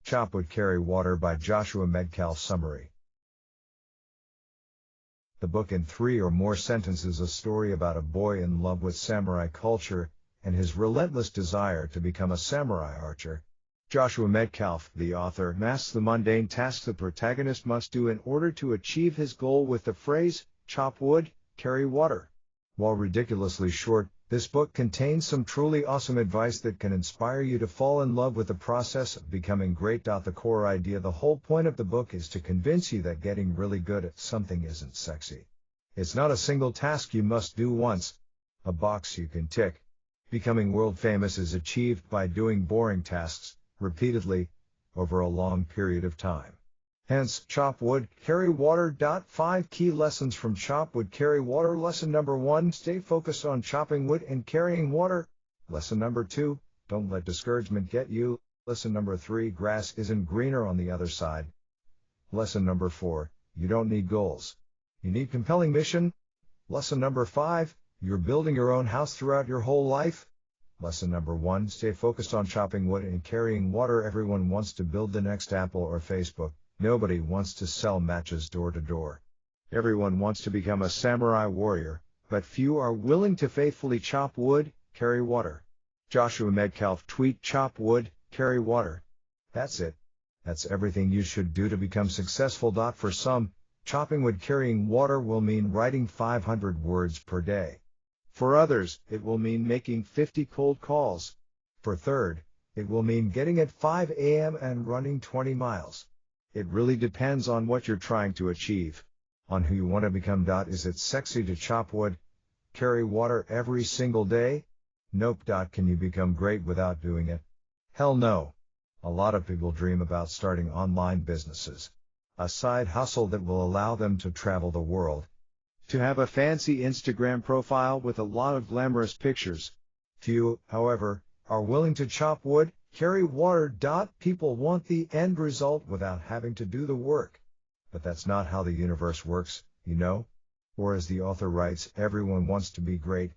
Chop Wood Carry Water by Joshua Metcalf. Summary. The book in 3 or more sentences a story about a boy in love with samurai culture and his relentless desire to become a samurai archer. Joshua Metcalf, the author, masks the mundane tasks the protagonist must do in order to achieve his goal with the phrase, chop wood, carry water. While ridiculously short, this book contains some truly awesome advice that can inspire you to fall in love with the process of becoming great. The core idea, the whole point of the book is to convince you that getting really good at something isn't sexy. It's not a single task you must do once, a box you can tick. Becoming world famous is achieved by doing boring tasks, repeatedly, over a long period of time. Hence, Chop Wood, Carry Water. 5 Key Lessons from Chop Wood, Carry Water. Lesson number 1, stay focused on chopping wood and carrying water. Lesson number 2, don't let discouragement get you. Lesson number 3, grass isn't greener on the other side. Lesson number 4, you don't need goals. You need compelling mission. Lesson number 5, you're building your own house throughout your whole life. Lesson number 1, stay focused on chopping wood and carrying water. Everyone wants to build the next Apple or Facebook. Nobody wants to sell matches door to door. Everyone wants to become a samurai warrior, but few are willing to faithfully chop wood, carry water. Joshua Metcalf tweet: chop wood, carry water. That's it. That's everything you should do to become successful. For some, chopping wood carrying water will mean writing 500 words per day. For others, it will mean making 50 cold calls. For third, it will mean getting at 5 a.m. and running 20 miles. It really depends on what you're trying to achieve, on who you want to become. Is it sexy to chop wood, carry water every single day? Nope. Can you become great without doing it? Hell no. A lot of people dream about starting online businesses, a side hustle that will allow them to travel the world, to have a fancy Instagram profile with a lot of glamorous pictures. Few, however, are willing to chop wood, carry water. People want the end result without having to do the work. But that's not how the universe works, you know? Or as the author writes, everyone wants to be great,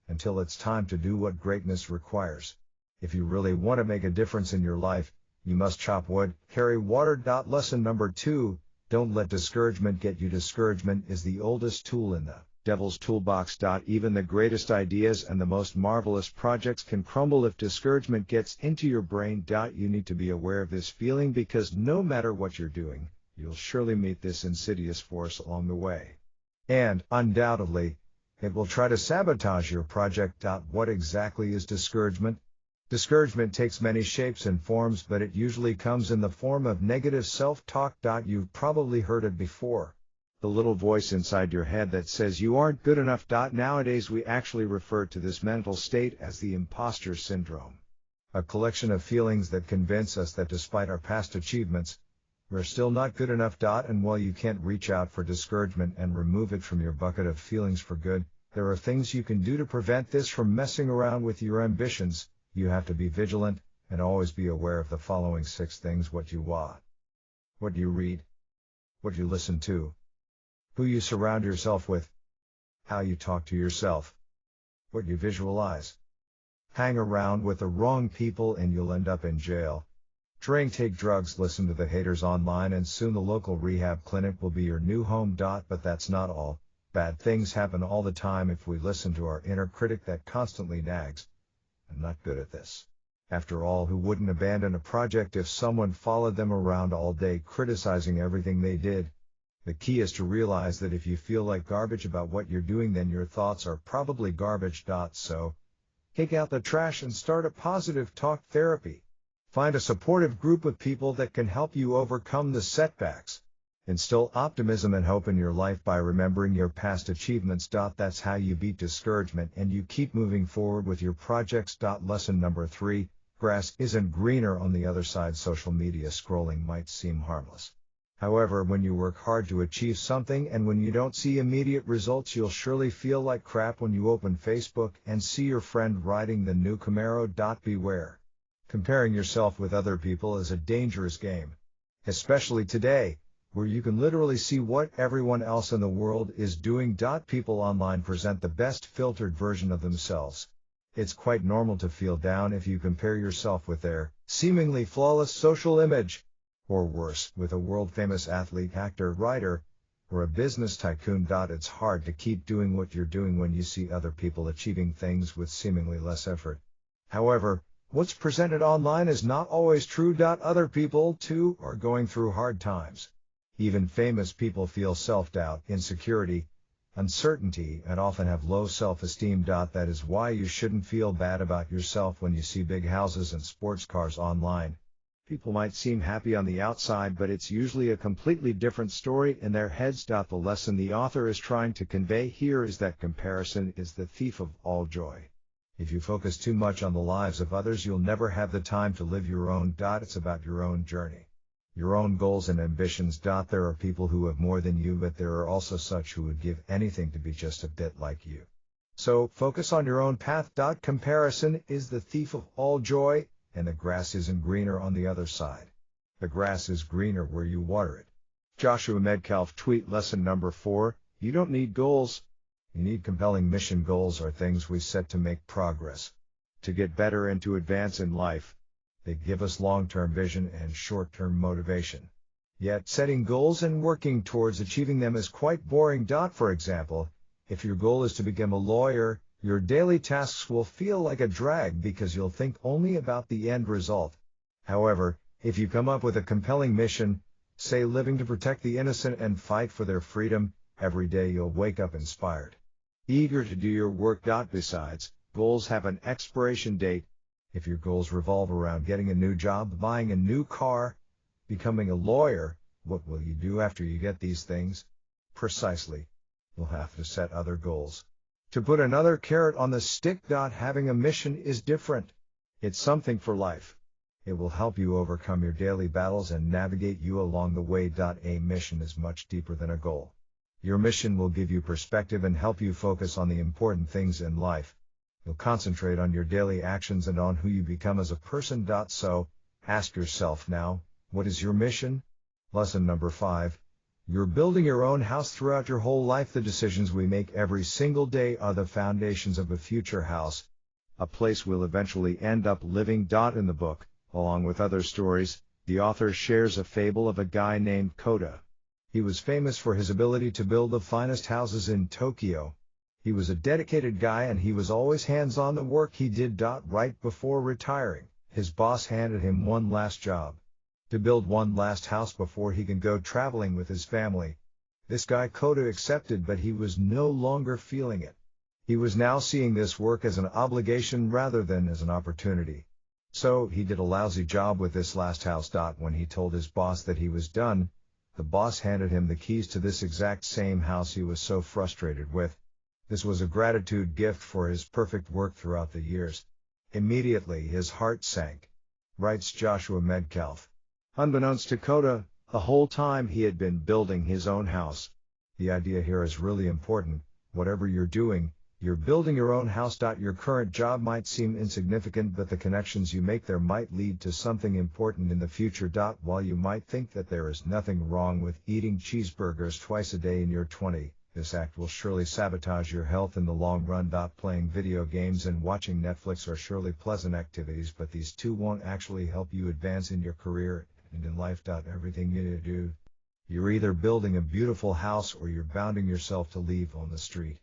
until it's time to do what greatness requires. If you really want to make a difference in your life, you must chop wood, carry water. Lesson number 2, don't let discouragement get you. Discouragement is the oldest tool in the devil's toolbox. Even the greatest ideas and the most marvelous projects can crumble if discouragement gets into your brain. You need to be aware of this feeling, because no matter what you're doing, you'll surely meet this insidious force along the way. And, undoubtedly, it will try to sabotage your project. What exactly is discouragement? Discouragement takes many shapes and forms, but it usually comes in the form of negative self-talk. You've probably heard it before. The little voice inside your head that says you aren't good enough. Nowadays we actually refer to this mental state as the imposter syndrome. A collection of feelings that convince us that despite our past achievements, we're still not good enough. And while you can't reach out for discouragement and remove it from your bucket of feelings for good, there are things you can do to prevent this from messing around with your ambitions. You have to be vigilant and always be aware of the following 6 things: what you watch, what you read, what you listen to, who you surround yourself with, how you talk to yourself, what you visualize. Hang around with the wrong people and you'll end up in jail. Drink, take drugs, listen to the haters online, and soon the local rehab clinic will be your new home. But that's not all. Bad things happen all the time if we listen to our inner critic that constantly nags. I'm not good at this. After all, who wouldn't abandon a project if someone followed them around all day criticizing everything they did? The key is to realize that if you feel like garbage about what you're doing, then your thoughts are probably garbage. So, take out the trash and start a positive talk therapy. Find a supportive group of people that can help you overcome the setbacks. Instill optimism and hope in your life by remembering your past achievements. That's how you beat discouragement and you keep moving forward with your projects. Lesson number 3, grass isn't greener on the other side. Social media scrolling might seem harmless. However, when you work hard to achieve something and when you don't see immediate results, you'll surely feel like crap when you open Facebook and see your friend riding the new Camaro. Beware. Comparing yourself with other people is a dangerous game, especially today, where you can literally see what everyone else in the world is doing. People online present the best filtered version of themselves. It's quite normal to feel down if you compare yourself with their seemingly flawless social image, or worse, with a world-famous athlete, actor, writer, or a business tycoon. It's hard to keep doing what you're doing when you see other people achieving things with seemingly less effort. However, what's presented online is not always true. Other people, too, are going through hard times. Even famous people feel self-doubt, insecurity, uncertainty, and often have low self-esteem. That is why you shouldn't feel bad about yourself when you see big houses and sports cars online. People might seem happy on the outside, but it's usually a completely different story in their heads. The lesson the author is trying to convey here is that comparison is the thief of all joy. If you focus too much on the lives of others, you'll never have the time to live your own. It's about your own journey, your own goals and ambitions. There are people who have more than you, but there are also such who would give anything to be just a bit like you. So focus on your own path. Comparison is the thief of all joy, and the grass isn't greener on the other side. The grass is greener where you water it. Joshua Medcalf tweet lesson number 4, you don't need goals. You need compelling mission. Goals are things we set to make progress, to get better and to advance in life. They give us long-term vision and short-term motivation. Yet setting goals and working towards achieving them is quite boring. For example, if your goal is to become a lawyer, your daily tasks will feel like a drag because you'll think only about the end result. However, if you come up with a compelling mission, say living to protect the innocent and fight for their freedom, every day you'll wake up inspired, eager to do your work. Besides, goals have an expiration date. If your goals revolve around getting a new job, buying a new car, becoming a lawyer, what will you do after you get these things? Precisely. You'll have to set other goals. To put another carrot on the stick. Having a mission is different. It's something for life. It will help you overcome your daily battles and navigate you along the way. A mission is much deeper than a goal. Your mission will give you perspective and help you focus on the important things in life. You'll concentrate on your daily actions and on who you become as a person. So, ask yourself now, what is your mission? Lesson number 5. You're building your own house throughout your whole life. The decisions we make every single day are the foundations of a future house, a place we'll eventually end up living. In the book, along with other stories, the author shares a fable of a guy named Koda. He was famous for his ability to build the finest houses in Tokyo. He was a dedicated guy and he was always hands-on. The work he did. Right before retiring, his boss handed him one last job, to build one last house before he can go traveling with his family. This guy Koda accepted, but he was no longer feeling it. He was now seeing this work as an obligation rather than as an opportunity. So he did a lousy job with this last house. When he told his boss that he was done, the boss handed him the keys to this exact same house he was so frustrated with. This was a gratitude gift for his perfect work throughout the years. Immediately his heart sank. Writes Joshua Medcalf. Unbeknownst to Koda, the whole time he had been building his own house. The idea here is really important. Whatever you're doing, you're building your own house. Your current job might seem insignificant, but the connections you make there might lead to something important in the future. While you might think that there is nothing wrong with eating cheeseburgers twice a day in your 20s, this act will surely sabotage your health in the long run. Playing video games and watching Netflix are surely pleasant activities, but these two won't actually help you advance in your career and in life. Everything you do, you're either building a beautiful house or you're bounding yourself to leave on the street.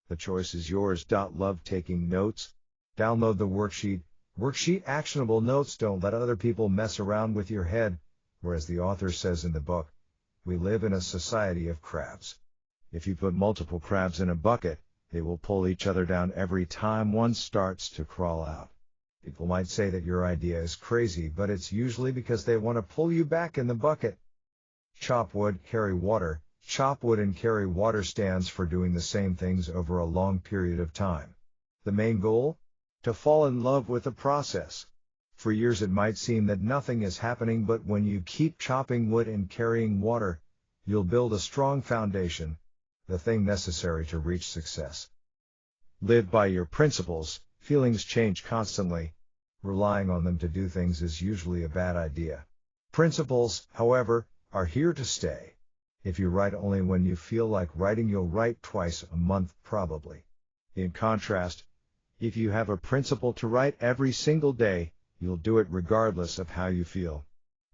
The choice is yours. Love taking notes? Download the worksheet. Worksheet actionable notes. Don't let other people mess around with your head. Whereas the author says in the book, we live in a society of crabs. If you put multiple crabs in a bucket, they will pull each other down every time one starts to crawl out. People might say that your idea is crazy, but it's usually because they want to pull you back in the bucket. Chop wood, carry water. Chop wood and carry water stands for doing the same things over a long period of time. The main goal? To fall in love with the process. For years it might seem that nothing is happening, but when you keep chopping wood and carrying water, you'll build a strong foundation, the thing necessary to reach success. Live by your principles. Feelings change constantly. Relying on them to do things is usually a bad idea. Principles, however, are here to stay. If you write only when you feel like writing, you'll write twice a month probably. In contrast, If you have a principle to write every single day, you'll do it regardless of how you feel.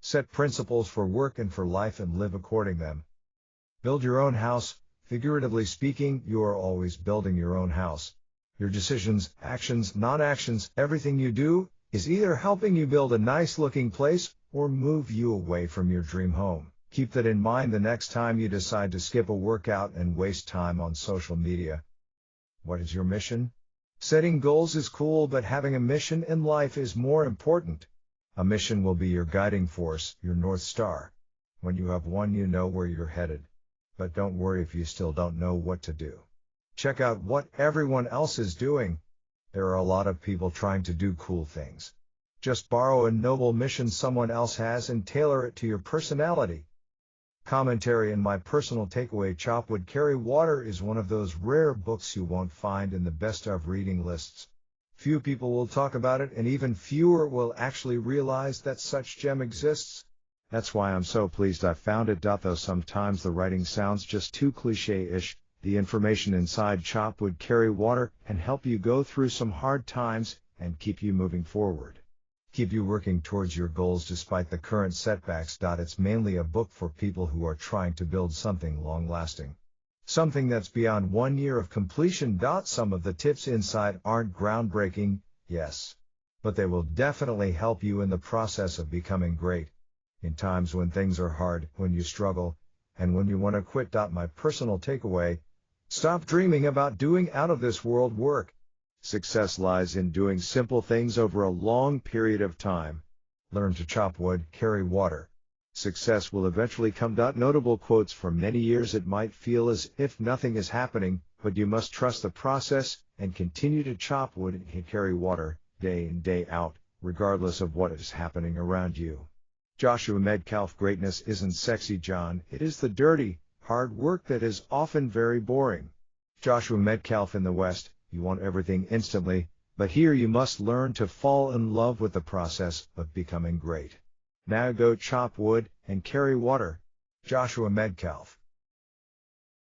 Set principles for work and for life and live according to them. Build your own house. Figuratively speaking, you are always building your own house. Your decisions, actions, non-actions, everything you do, is either helping you build a nice-looking place or move you away from your dream home. Keep that in mind the next time you decide to skip a workout and waste time on social media. What is your mission? Setting goals is cool, but having a mission in life is more important. A mission will be your guiding force, your North Star. When you have one, you know where you're headed. But don't worry if you still don't know what to do. Check out what everyone else is doing. There are a lot of people trying to do cool things. Just borrow a noble mission someone else has and tailor it to your personality. Commentary and my personal takeaway: Chop Wood, Carry Water is one of those rare books you won't find in the best of reading lists. Few people will talk about it, and even fewer will actually realize that such gem exists. That's why I'm so pleased I found it. Though sometimes the writing sounds just too cliche-ish, the information inside Chop Wood, Carry Water can help you go through some hard times and keep you moving forward. Keep you working towards your goals despite the current setbacks. It's mainly a book for people who are trying to build something long-lasting. Something that's beyond 1 year of completion. Some of the tips inside aren't groundbreaking, yes, but they will definitely help you in the process of becoming great. In times when things are hard, when you struggle, and when you want to quit. My personal takeaway: stop dreaming about doing out of this world work. Success lies in doing simple things over a long period of time. Learn to chop wood, carry water. Success will eventually come. Notable quotes: for many years it might feel as if nothing is happening, but you must trust the process and continue to chop wood and carry water, day in, day out, regardless of what is happening around you. Joshua Metcalf. Greatness isn't sexy, John. It is the dirty, hard work that is often very boring. Joshua Metcalf. In the West, you want everything instantly, but here you must learn to fall in love with the process of becoming great. Now go chop wood and carry water. Joshua Metcalf.